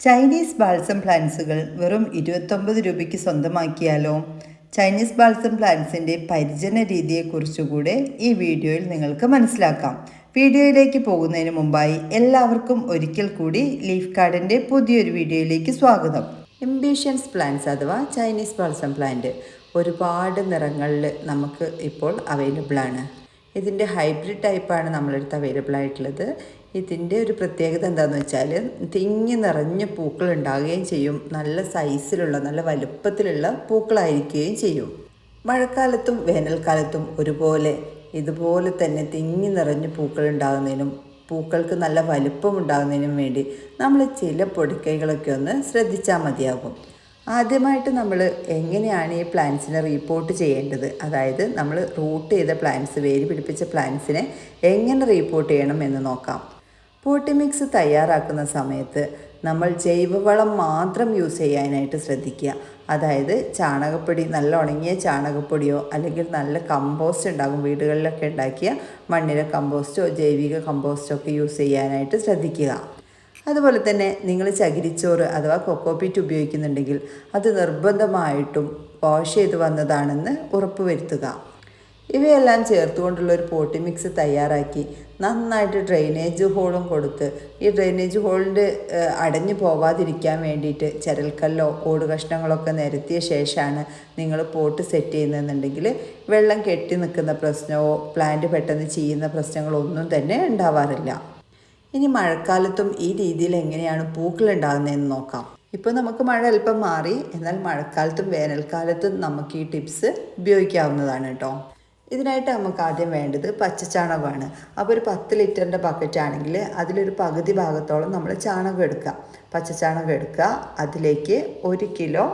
Chinese balsam പ്ലാന്റ്സുകൾ വെറും 29 രൂപയ്ക്ക് സ്വന്തമാക്കിയാലോ? Chinese balsam പ്ലാന്റ്സിൻ്റെ പരിചരണ രീതിയെക്കുറിച്ചുകൂടെ ഈ വീഡിയോയിൽ നിങ്ങൾക്ക് മനസ്സിലാക്കാം. വീഡിയോയിലേക്ക് പോകുന്നതിന് മുമ്പായി എല്ലാവർക്കും ഒരിക്കൽ കൂടി ലീഫ് ഗാർഡൻ്റെ പുതിയൊരു വീഡിയോയിലേക്ക് സ്വാഗതം. ഇംബീഷ്യൻസ് പ്ലാന്റ്സ് അഥവാ ചൈനീസ് ബാൾസം പ്ലാന്റ് ഒരുപാട് നിറങ്ങളിൽ നമുക്ക് ഇപ്പോൾ അവൈലബിൾ ആണ്. ഇതിൻ്റെ ഹൈബ്രിഡ് ടൈപ്പാണ് നമ്മളടുത്ത് അവൈലബിൾ ആയിട്ടുള്ളത്. ഇതിൻ്റെ ഒരു പ്രത്യേകത എന്താണെന്ന് വെച്ചാൽ തിങ്ങി നിറഞ്ഞ പൂക്കൾ ഉണ്ടാകുകയും ചെയ്യും. നല്ല സൈസിലുള്ള നല്ല വലുപ്പത്തിലുള്ള പൂക്കളായിരിക്കുകയും ചെയ്യും. മഴക്കാലത്തും വേനൽക്കാലത്തും ഒരുപോലെ ഇതുപോലെ തന്നെ തിങ്ങി നിറഞ്ഞ പൂക്കൾ ഉണ്ടാകുന്നതിനും പൂക്കൾക്ക് നല്ല വലുപ്പം ഉണ്ടാകുന്നതിനും വേണ്ടി നമ്മൾ ചില പൊടിക്കൈകളൊക്കെ ഒന്ന് ശ്രദ്ധിച്ചാൽ മതിയാകും. ആദ്യമായിട്ട് നമ്മൾ എങ്ങനെയാണ് ഈ പ്ലാന്റ്സിനെ റീപോർട്ട് ചെയ്യേണ്ടത്, അതായത് നമ്മൾ റൂട്ട് ചെയ്ത പ്ലാന്റ്സ്, വേര് പിടിപ്പിച്ച പ്ലാന്റ്സിനെ എങ്ങനെ റീപോർട്ട് ചെയ്യണം എന്ന് നോക്കാം. പോട്ടി മിക്സ് തയ്യാറാക്കുന്ന സമയത്ത് നമ്മൾ ജൈവവളം മാത്രം യൂസ് ചെയ്യാനായിട്ട് ശ്രദ്ധിക്കുക. അതായത് ചാണകപ്പൊടി, നല്ല ഉണങ്ങിയ ചാണകപ്പൊടിയോ അല്ലെങ്കിൽ നല്ല കമ്പോസ്റ്റ് ഉണ്ടാകും, വീടുകളിലൊക്കെ ഉണ്ടാക്കിയ മണ്ണിര കമ്പോസ്റ്റോ ജൈവിക കമ്പോസ്റ്റോ ഒക്കെ യൂസ് ചെയ്യാനായിട്ട് ശ്രദ്ധിക്കുക. അതുപോലെ തന്നെ നിങ്ങൾ ചകിരിച്ചോറ് അഥവാ കൊക്കോപീറ്റ് ഉപയോഗിക്കുന്നുണ്ടെങ്കിൽ അത് നിർബന്ധമായിട്ടും വാഷ് ചെയ്ത് വന്നതാണെന്ന് ഉറപ്പുവരുത്തുക. ഇവയെല്ലാം ചേർത്തുകൊണ്ടുള്ള ഒരു പോട്ടി മിക്സ് തയ്യാറാക്കി നന്നായിട്ട് ഡ്രെയിനേജ് ഹോളും കൊടുത്ത്, ഈ ഡ്രെയിനേജ് ഹോളിൻ്റെ അടഞ്ഞു പോവാതിരിക്കാൻ വേണ്ടിയിട്ട് ചരൽക്കല്ലോ ഓട് കഷ്ണങ്ങളൊക്കെ നിരത്തിയ ശേഷമാണ് നിങ്ങൾ പോട്ട് സെറ്റ് ചെയ്യുന്നതെന്നുണ്ടെങ്കിൽ വെള്ളം കെട്ടി നിൽക്കുന്ന പ്രശ്നമോ പ്ലാന്റ് പെട്ടെന്ന് ചെയ്യുന്ന പ്രശ്നങ്ങളോ ഒന്നും തന്നെ ഉണ്ടാവാറില്ല. ഇനി മഴക്കാലത്തും ഈ രീതിയിൽ എങ്ങനെയാണ് പൂക്കൾ ഉണ്ടാകുന്നതെന്ന് നോക്കാം. ഇപ്പോൾ നമുക്ക് മഴ അല്പം മാറി, എന്നാൽ മഴക്കാലത്തും വേനൽക്കാലത്തും നമുക്ക് ഈ ടിപ്സ് ഉപയോഗിക്കാവുന്നതാണ് കേട്ടോ. ഇതിനായിട്ട് നമുക്ക് ആദ്യം വേണ്ടത് പച്ചച്ചാണകമാണ്. അപ്പോൾ ഒരു 10 ലിറ്ററിൻ്റെ ബക്കറ്റ് ആണെങ്കിൽ അതിലൊരു പകുതി ഭാഗത്തോളം നമ്മൾ ചാണകം എടുക്കുക, പച്ചച്ചാണകം എടുക്കുക. അതിലേക്ക് 1 കിലോ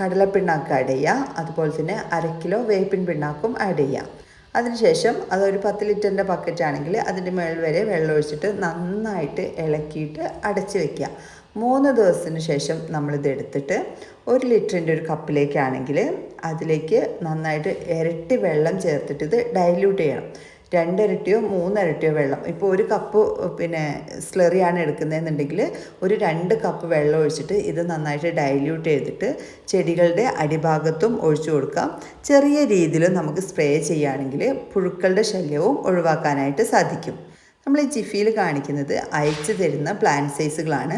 കടലപ്പിണ്ണാക്ക് ആഡ് ചെയ്യുക. അതുപോലെ തന്നെ 1/2 കിലോ വേപ്പിൻ പിണ്ണാക്കും ആഡ് ചെയ്യുക. അതിനുശേഷം അതൊരു 10 ലിറ്ററിൻ്റെ ബക്കറ്റ് ആണെങ്കിൽ അതിൻ്റെ മേൾ വരെ വെള്ളം ഒഴിച്ചിട്ട് നന്നായിട്ട് ഇളക്കിയിട്ട് അടച്ച് വയ്ക്കുക. 3 ദിവസത്തിന് ശേഷം നമ്മളിത് എടുത്തിട്ട് 1 ലിറ്ററിൻ്റെ ഒരു കപ്പിലേക്കാണെങ്കിൽ അതിലേക്ക് നന്നായിട്ട് ഇരട്ടി വെള്ളം ചേർത്തിട്ട് ഇത് ഡൈല്യൂട്ട് ചെയ്യണം. 2 ഇരട്ടിയോ 3 ഇരട്ടിയോ വെള്ളം. ഇപ്പോൾ 1 കപ്പ് സ്ലറിയാണ് എടുക്കുന്നതെന്നുണ്ടെങ്കിൽ ഒരു 2 കപ്പ് വെള്ളം ഒഴിച്ചിട്ട് ഇത് നന്നായിട്ട് ഡൈല്യൂട്ട് ചെയ്തിട്ട് ചെടികളുടെ അടിഭാഗത്തും ഒഴിച്ചു കൊടുക്കാം. ചെറിയ രീതിയിൽ നമുക്ക് സ്പ്രേ ചെയ്യുകയാണെങ്കിൽ പുഴുക്കളുടെ ശല്യവും ഒഴിവാക്കാനായിട്ട് സാധിക്കും. നമ്മൾ ഈ ജിഫിയിൽ കാണിക്കുന്നത് അയച്ചു തരുന്ന പ്ലാന്റ് സൈസുകളാണ്.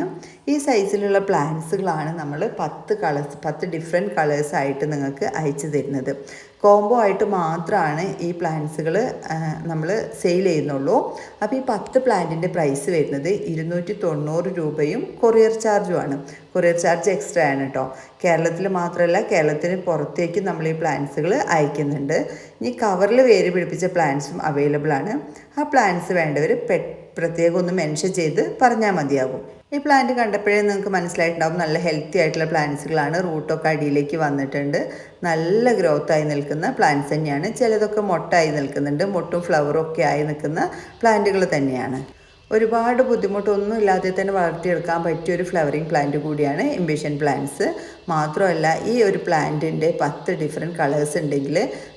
ഈ സൈസിലുള്ള പ്ലാന്റ്സുകളാണ് നമ്മൾ 10 ഡിഫറെൻറ്റ് കളേഴ്സായിട്ട് നിങ്ങൾക്ക് അയച്ചു തരുന്നത്. കോംബോ ആയിട്ട് മാത്രമാണ് ഈ പ്ലാന്റ്സുകൾ നമ്മൾ സെയിൽ ചെയ്യുന്നുള്ളൂ. അപ്പോൾ ഈ 10 പ്ലാന്റിൻ്റെ പ്രൈസ് വരുന്നത് 290 രൂപയും കൊറിയർ ചാർജുമാണ്. കൊറിയർ ചാർജ് എക്സ്ട്രാ ആണ് കേട്ടോ. കേരളത്തിൽ മാത്രമല്ല, കേരളത്തിന് പുറത്തേക്ക് നമ്മൾ ഈ പ്ലാന്റ്സുകൾ അയക്കുന്നുണ്ട്. ഇനി കവറിൽ വേര് പിടിപ്പിച്ച പ്ലാന്റ്സും അവൈലബിൾ ആണ്. ആ പ്ലാന്റ്സ് വേണ്ടവർ പ്രത്യേകം ഒന്ന് മെൻഷൻ ചെയ്ത് പറഞ്ഞാൽ മതിയാകും. ഈ പ്ലാന്റ് കണ്ടപ്പോഴേ നിങ്ങൾക്ക് മനസ്സിലായിട്ടുണ്ടാകും നല്ല ഹെൽത്തി ആയിട്ടുള്ള പ്ലാന്റ്സുകളാണ്. റൂട്ടൊക്കെ അടിയിലേക്ക് വന്നിട്ടുണ്ട്. നല്ല ഗ്രോത്തായി നിൽക്കുന്ന പ്ലാന്റ്സ് തന്നെയാണ്. ചിലതൊക്കെ മൊട്ടായി നിൽക്കുന്നുണ്ട്. മൊട്ടും ഫ്ലവറും ഒക്കെ ആയി നിൽക്കുന്ന പ്ലാന്റുകൾ തന്നെയാണ്. ഒരുപാട് ബുദ്ധിമുട്ടൊന്നും ഇല്ലാതെ തന്നെ വളർത്തിയെടുക്കാൻ പറ്റിയൊരു ഫ്ലവറിങ് പ്ലാന്റ് കൂടിയാണ് ഇംബീഷ്യൻ പ്ലാന്റ്സ്. മാത്രമല്ല ഈ ഒരു പ്ലാന്റിൻ്റെ 10 ഡിഫറെൻറ്റ് കളേഴ്സ് ഉണ്ടെങ്കിൽ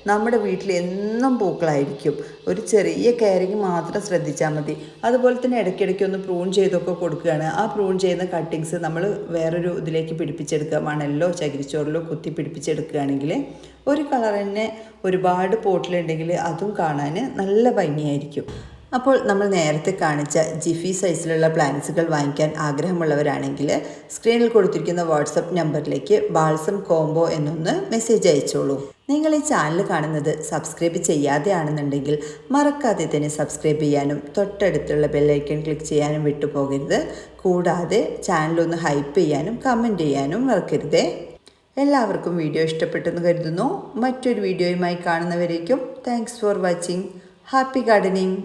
നമ്മുടെ വീട്ടിൽ എന്നും പൂക്കളായിരിക്കും. ഒരു ചെറിയ കെയറിങ് മാത്രം ശ്രദ്ധിച്ചാൽ മതി. അതുപോലെ തന്നെ ഇടയ്ക്കിടയ്ക്ക് ഒന്ന് പ്രൂൺ ചെയ്തൊക്കെ കൊടുക്കുകയാണ്. ആ പ്രൂൺ ചെയ്യുന്ന കട്ടിങ്സ് നമ്മൾ വേറൊരു ഇതിലേക്ക് പിടിപ്പിച്ചെടുക്കുക, മണലിലോ ചകിരിച്ചോറിലോ കുത്തി പിടിപ്പിച്ചെടുക്കുകയാണെങ്കിൽ ഒരു കളർ തന്നെ ഒരുപാട് പോട്ടിലുണ്ടെങ്കിൽ അതും കാണാൻ നല്ല ഭംഗിയായിരിക്കും. അപ്പോൾ നമ്മൾ നേരത്തെ കാണിച്ച ജിഫി സൈസിലുള്ള പ്ലാന്റ്സുകൾ വാങ്ങിക്കാൻ ആഗ്രഹമുള്ളവരാണെങ്കിൽ സ്ക്രീനിൽ കൊടുത്തിരിക്കുന്ന വാട്സപ്പ് നമ്പറിലേക്ക് ബാൾസം കോംബോ എന്നൊന്ന് മെസ്സേജ് അയച്ചോളൂ. നിങ്ങൾ ഈ ചാനൽ കാണുന്നത് സബ്സ്ക്രൈബ് ചെയ്യാതെ ആണെന്നുണ്ടെങ്കിൽ മറക്കാതെ തന്നെ സബ്സ്ക്രൈബ് ചെയ്യാനും തൊട്ടടുത്തുള്ള ബെല്ലൈക്കൺ ക്ലിക്ക് ചെയ്യാനും വിട്ടുപോകരുത്. കൂടാതെ ചാനലൊന്ന് ഹൈപ്പ് ചെയ്യാനും കമൻറ്റ് ചെയ്യാനും മറക്കരുതേ. എല്ലാവർക്കും വീഡിയോ ഇഷ്ടപ്പെട്ടെന്ന് കരുതുന്നു. മറ്റൊരു വീഡിയോയുമായി കാണുന്നവരേക്കും thanks for watching. Happy gardening.